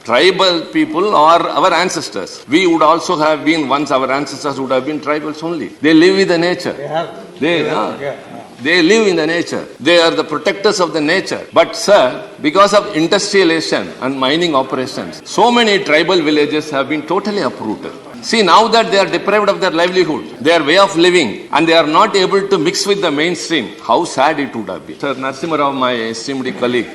tribal people or our ancestors. We would also have been, once our ancestors would have been tribals only. They live with the nature. They live in the nature. They are the protectors of the nature. But sir, because of industrialization and mining operations, so many tribal villages have been totally uprooted. See, now that they are deprived of their livelihood, their way of living, and they are not able to mix with the mainstream, how sad it would have been. Sir Narasimha Rao, my esteemed colleague,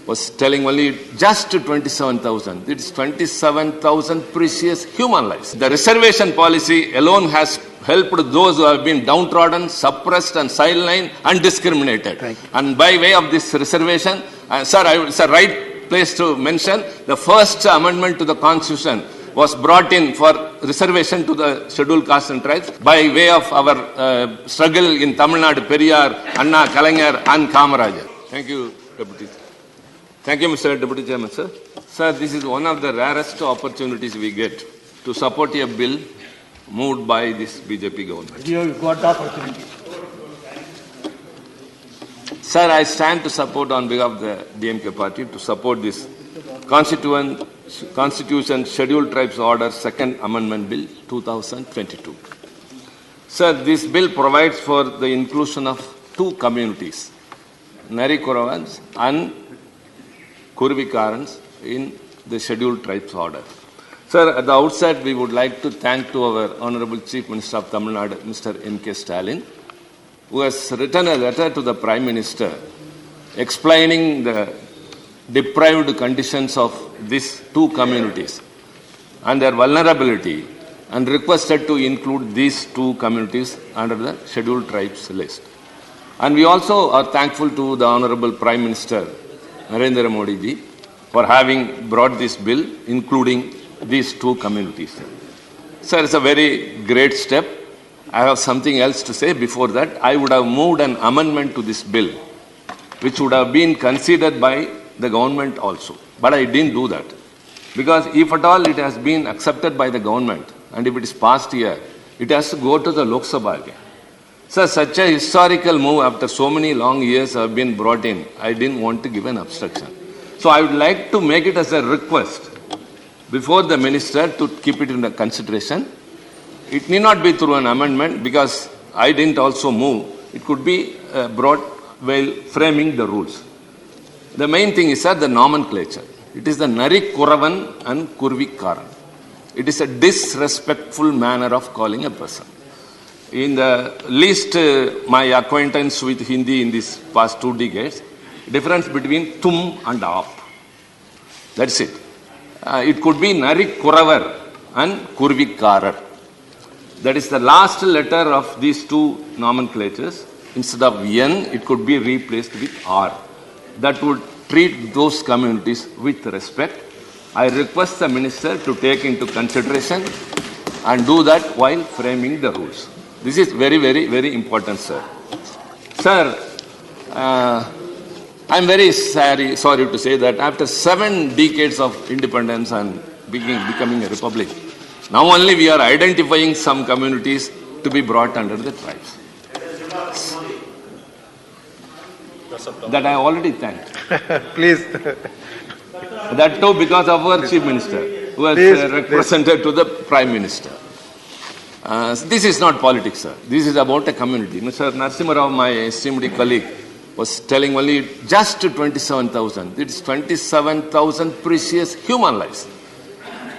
was telling only just 27,000. It is 27,000 precious human lives. The reservation policy alone has helped those who have been downtrodden, suppressed and sidelined and discriminated. And by way of this reservation, sir, it's a right place to mention, the first amendment to the Constitution was brought in for reservation to the scheduled castes and tribes by way of our struggle in Tamil Nadu, Periyar, Anna, Kalaignar and Kamarajar. Thank you, Deputy. Thank you, Mr. Deputy Chairman, sir. Sir, this is one of the rarest opportunities we get to support a bill moved by this BJP government. You got the opportunity. Sir, I stand to support on behalf of the DMK party to support this Constitution Scheduled Tribes Order Second Amendment Bill 2022. Sir, this bill provides for the inclusion of two communities, Neerthirai and Kurvikarans, in the Scheduled Tribes Order. Sir, at the outset, we would like to thank to our Honorable Chief Minister of Tamil Nadu, Mr. M.K. Stalin, who has written a letter to the Prime Minister explaining the deprived conditions of these two communities and their vulnerability, and requested to include these two communities under the Scheduled Tribes list. And we also are thankful to the Honorable Prime Minister Narendra Modi ji for having brought this bill, including these two communities. Sir, it's a very great step. I have something else to say. Before that, I would have moved an amendment to this bill, which would have been considered by the government also. But I didn't do that. Because if at all it has been accepted by the government, and if it is passed here, it has to go to the Lok Sabha again. Sir, such a historical move after so many long years have been brought in, I didn't want to give an obstruction. So I would like to make it as a request before the minister to keep it in consideration. It need not be through an amendment because I didn't also move. It could be brought while framing the rules. The main thing is, sir, the nomenclature. It is the Narikuravan and Kurvikaran. It is a disrespectful manner of calling a person. In the least my acquaintance with Hindi in these past 2 decades, difference between tum and aap. That's it. It could be Narikuravar and Kurvikarar. That is the last letter of these two nomenclatures. Instead of N, it could be replaced with R. That would treat those communities with respect. I request the minister to take into consideration and do that while framing the rules. This is very, very, very important, sir. Sir, I'm very sorry to say that after 7 decades of independence and becoming a republic, now only we are identifying some communities to be brought under the tribes. That I already thanked. Please. That too because of our Chief Minister, who has represented to the Prime Minister. This is not politics, sir. This is about a community. Mr. Narasimha Rao, my esteemed colleague, was telling only just 27,000. It is 27,000 precious human lives.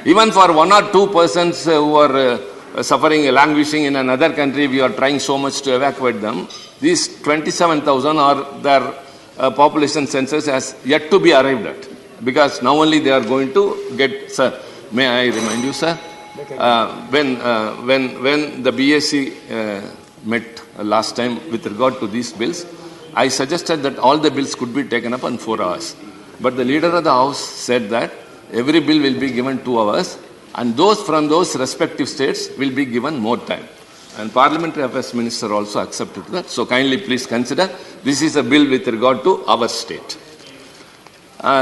Even for 1 or 2 persons who are suffering, languishing in another country, we are trying so much to evacuate them. These 27,000 are their population census has yet to be arrived at. Because now only they are going to get, sir, may I remind you, sir, when the BSc met last time with regard to these bills, I suggested that all the bills could be taken up in 4 hours. But the leader of the House said that every bill will be given 2 hours, and those from those respective states will be given more time. And Parliamentary Affairs Minister also accepted that. So kindly please consider this is a bill with regard to our state.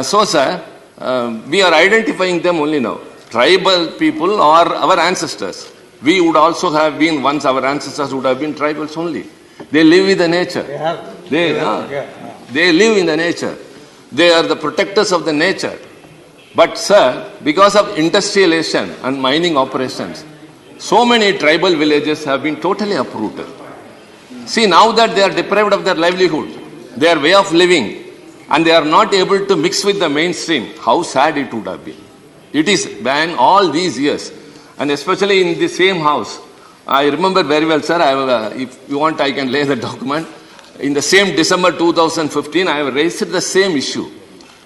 So, sir, we are identifying them only now. Tribal people or our ancestors. We would also have been, once our ancestors would have been tribals only. They live with the nature. They live in the nature. They are the protectors of the nature. But sir, because of industrialization and mining operations, so many tribal villages have been totally uprooted. See, now that they are deprived of their livelihood, their way of living, and they are not able to mix with the mainstream, how sad it would have been. It is been all these years, and especially in the same house. I remember very well, sir, if you want, I can lay the document. In the same December 2015, I have raised the same issue.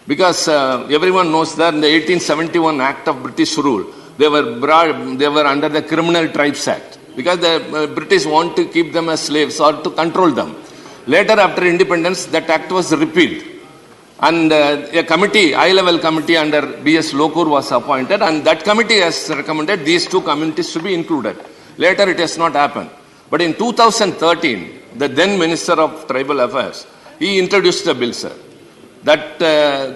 Because everyone knows that in the 1871 Act of British rule, they were under the Criminal Tribes Act. Because the British want to keep them as slaves or to control them. Later, after independence, that act was repealed. And a committee, high-level committee under B.S. Lokur was appointed, and that committee has recommended these two communities to be included. Later, it has not happened. But in 2013, the then Minister of Tribal Affairs, he introduced a bill, sir, that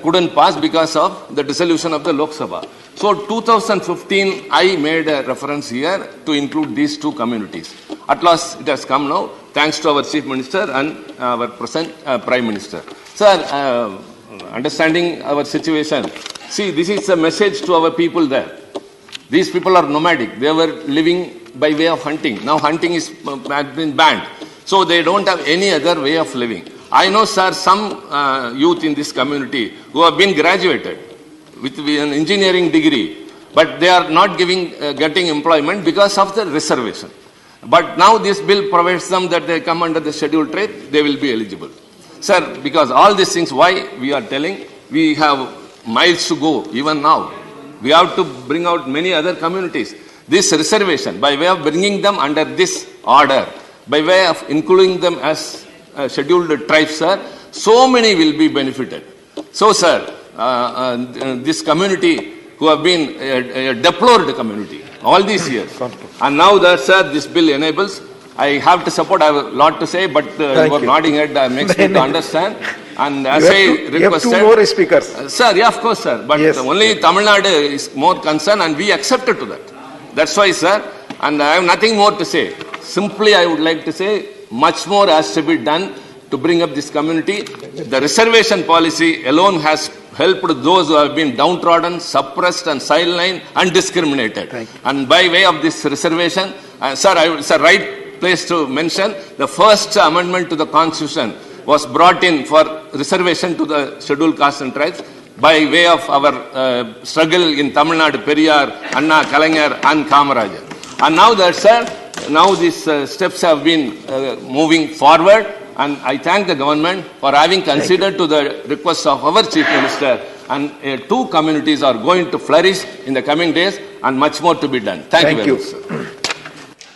couldn't pass because of the dissolution of the Lok Sabha. So 2015, I made a reference here to include these two communities. At last, it has come now, thanks to our Chief Minister and our present Prime Minister. Sir, understanding our situation, see, this is a message to our people there. These people are nomadic. They were living by way of hunting. Now hunting is been banned. So they don't have any other way of living. I know, sir, some youth in this community who have been graduated with an engineering degree, but they are not getting employment because of the reservation. But now this bill provides them that they come under the scheduled tribe, they will be eligible. Sir, because all these things, why we are telling, we have miles to go even now. We have to bring out many other communities. This reservation, by way of bringing them under this order, by way of including them as scheduled tribes, sir, so many will be benefited. So, sir, this community who have been a deplored community all these years, and now that, sir, this bill enables, I have to support. I have a lot to say, but you are nodding head makes me to understand. And as I requested, you have two more speakers. Sir, yeah, of course, sir. But yes, only Tamil Nadu is more concerned, and we accepted to that. That's why, sir. And I have nothing more to say. Simply, I would like to say, much more has to be done to bring up this community. The reservation policy alone has helped those who have been downtrodden, suppressed, and sidelined, and discriminated. And by way of this reservation, sir, it's a right place to mention, the first amendment to the Constitution was brought in for reservation to the scheduled castes and tribes by way of our struggle in Tamil Nadu, Periyar, Anna, Kalaignar, and Kamarajar. And now that, sir, now these steps have been moving forward, and I thank the government for having considered to the request of our Chief Minister, and two communities are going to flourish in the coming days, and much more to be done. Thank you very much, sir.